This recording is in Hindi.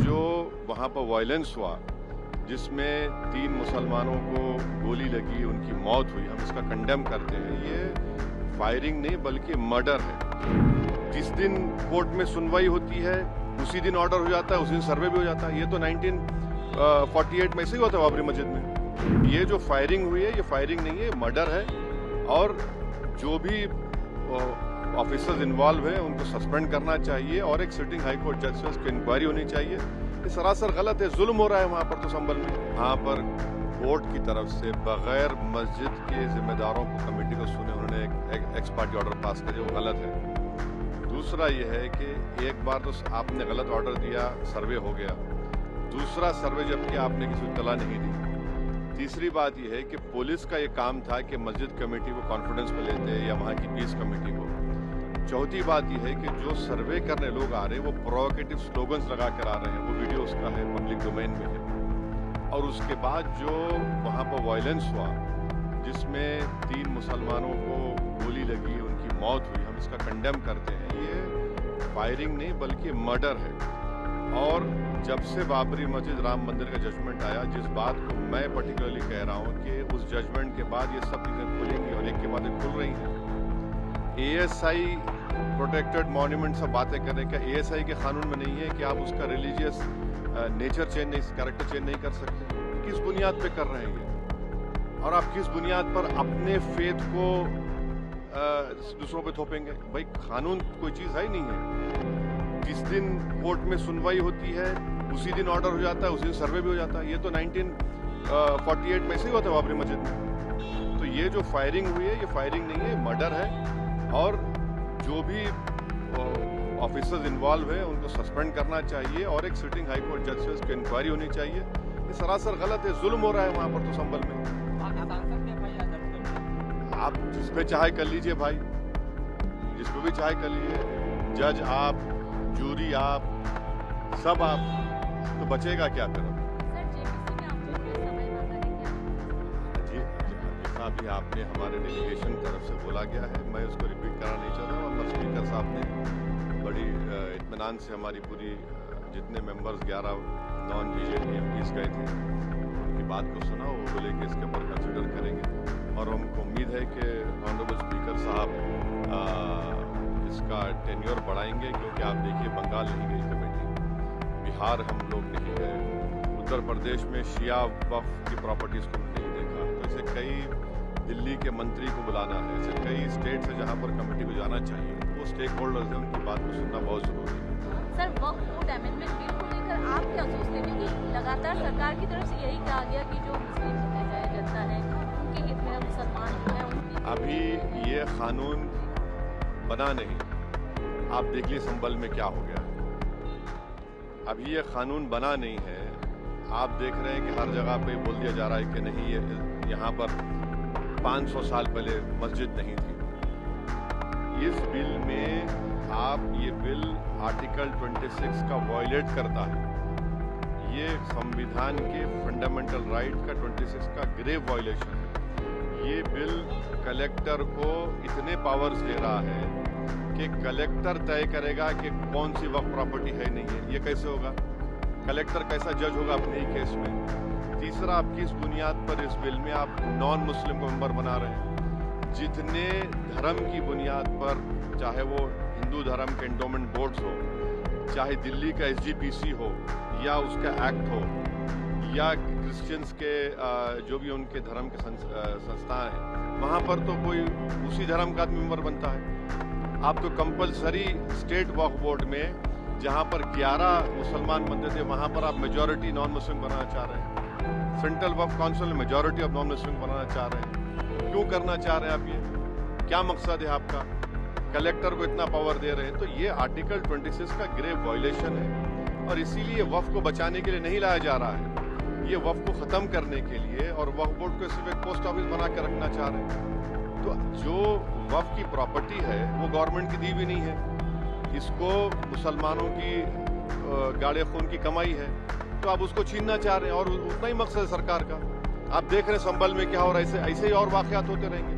जो वहाँ पर वायलेंस हुआ, जिसमें 3 मुसलमानों को गोली लगी, उनकी मौत हुई, हम इसका कंडेम करते हैं। ये फायरिंग नहीं बल्कि मर्डर है। जिस दिन कोर्ट में सुनवाई होती है उसी दिन ऑर्डर हो जाता है, उसी दिन सर्वे भी हो जाता है। ये तो 1948 में ऐसे ही हुआ था बाबरी मस्जिद में। ये जो फायरिंग हुई है ये फायरिंग नहीं है, मर्डर है। और जो भी ऑफिसर्स इन्वॉल्व हैं उनको सस्पेंड करना चाहिए और एक सिटिंग हाई कोर्ट जज से उसकी इंक्वायरी होनी चाहिए। ये सरासर गलत है, जुल्म हो रहा है वहाँ पर। तो संभल में वहाँ पर कोर्ट की तरफ से बगैर मस्जिद के जिम्मेदारों को, कमेटी को सुने उन्होंने एक एक्स पार्टी ऑर्डर पास करे, वो गलत है। दूसरा ये है कि एक बार तो आपने गलत ऑर्डर दिया, सर्वे हो गया। दूसरा सर्वे जब किया आपने किसी को इत्तला नहीं दी। तीसरी बात यह है कि पुलिस का ये काम था कि मस्जिद कमेटी को कॉन्फिडेंस में लेते या वहाँ की पीस कमेटी को। चौथी बात यह है कि जो सर्वे करने लोग आ रहे हैं वो प्रोवोकेटिव स्लोगन्स लगा कर आ रहे हैं। वो वीडियो उसका है, पब्लिक डोमेन में है। और उसके बाद जो वहाँ पर वायलेंस हुआ, जिसमें 3 मुसलमानों को गोली लगी, उनकी मौत हुई, हम इसका कंडेम करते हैं। ये फायरिंग नहीं बल्कि मर्डर है। और जब से बाबरी मस्जिद राम मंदिर का जजमेंट आया, जिस बात को मैं पर्टिकुलरली कह रहा हूँ कि उस जजमेंट के बाद ये सब चीज़ें खुलेंगी और एक के बाद एक खुल रही हैं। ASI प्रोटेक्टेड मॉन्यूमेंट सब बातें कर रहे हैं। क्या ASI के कानून में नहीं है कि आप उसका रिलीजियस नेचर चेंज नहीं, कैरेक्टर चेंज नहीं कर सकते? किस बुनियाद पे कर रहे हैं ये? और आप किस बुनियाद पर अपने फेथ को दूसरों पे थोपेंगे? भाई कानून कोई चीज़ है ही नहीं है। जिस दिन कोर्ट में सुनवाई होती है उसी दिन ऑर्डर हो जाता है, उसी दिन सर्वे भी हो जाता है। ये तो 1948 में ऐसे ही हुआ था बाबरी मस्जिद में। तो ये जो फायरिंग हुई है ये फायरिंग नहीं है, मर्डर है। और जो भी ऑफिसर्स इन्वॉल्व हैं उनको सस्पेंड करना चाहिए और एक सिटिंग हाई कोर्ट जज से उसकी इंक्वायरी होनी चाहिए। ये सरासर गलत है, जुल्म हो रहा है वहाँ पर। तो संभल में आप जिस पे चाहे कर लीजिए भाई, जिस पे भी चाहे कर लीजिए। जज आप, जूरी आप, सब आप, तो बचेगा क्या फिर? अभी आपने हमारे डेलीगेशन की तरफ से बोला गया है, मैं उसको रिपीट करना नहीं चाहता हूँ। और स्पीकर साहब ने बड़ी इत्मीनान से हमारी पूरी जितने मेंबर्स 11 नॉन बीजेपी MPs गए थे उनकी बात को सुना। वो बोले कि इसके ऊपर कंसिडर करेंगे और हमको उम्मीद है कि ऑनरेबल स्पीकर साहब इसका टेन्योर बढ़ाएंगे। क्योंकि आप देखिए बंगाल नहीं गई कमेटी, बिहार हम लोग नहीं गए, उत्तर प्रदेश में शिया वक्फ की प्रॉपर्टीज़ को नहीं देखा। तो ऐसे कई, दिल्ली के मंत्री को बुलाना है, ऐसे कई स्टेट्स है जहाँ पर कमेटी को जाना चाहिए। वो स्टेक होल्डर्स हैं, उनकी बात को सुनना बहुत ज़रूरी है। सर, वक्फ बोर्ड अमेंडमेंट बिल को लेकर आप क्या सोचते हैं? क्योंकि लगातार सरकार की तरफ से यही कहा गया कि जो मुस्लिम जनता है उनके हित में, मुसलमान है उनकी। अभी ये कानून बना नहीं, आप देख लीजिए संभल में क्या हो गया। अभी ये कानून बना नहीं है। आप देख रहे हैं कि हर जगह पे बोल दिया जा रहा है कि नहीं, ये यहाँ पर 500 साल पहले मस्जिद नहीं थी। इस बिल में ये बिल आर्टिकल 26 का वायलेट करता है। ये संविधान के फंडामेंटल राइट का 26 का ग्रेव वायलेशन है। ये बिल कलेक्टर को इतने पावर्स दे रहा है कि कलेक्टर तय करेगा कि कौन सी वक्फ प्रॉपर्टी है नहीं है। ये कैसे होगा? कलेक्टर कैसा जज होगा अपने ही केस में? तीसरा, आप किस बुनियाद पर इस बिल में आप नॉन मुस्लिम को मेंबर बना रहे हैं? जितने धर्म की बुनियाद पर, चाहे वो हिंदू धर्म के एंडोमेंट बोर्ड्स हो, चाहे दिल्ली का SGPC हो या उसका एक्ट हो, या क्रिश्चियंस के जो भी उनके धर्म के संस्थाएं हैं, वहाँ पर तो कोई उसी धर्म का आदमी मेंबर बनता है। आप तो कंपलसरी स्टेट वक्फ बोर्ड में जहाँ पर 11 मुसलमान बनते थे वहाँ पर आप मेजॉरिटी नॉन मुस्लिम बनाना चाह रहे हैं। सेंट्रल वक्फ काउंसिल में मेजॉरिटी ऑफ नॉन मुस्लिम बनाना चाह रहे हैं। क्यों करना चाह रहे हैं आप? ये क्या मकसद है आपका? कलेक्टर को इतना पावर दे रहे हैं। तो ये आर्टिकल 26 का ग्रेव वायलेशन है और इसीलिए वक्फ को बचाने के लिए नहीं लाया जा रहा है। ये वक्फ को ख़त्म करने के लिए, और वक्फ बोर्ड को सिर्फ एक पोस्ट ऑफिस बना कर रखना चाह रहे हैं। तो जो वक्फ की प्रॉपर्टी है वो गवर्नमेंट की दी भी नहीं है, इसको मुसलमानों की गाड़े खून की कमाई है, तो आप उसको छीनना चाह रहे हैं। और उतना ही मकसद है सरकार का। आप देख रहे हैं संभल में क्या हो रहा है, ऐसे ही और वाकयात होते रहेंगे।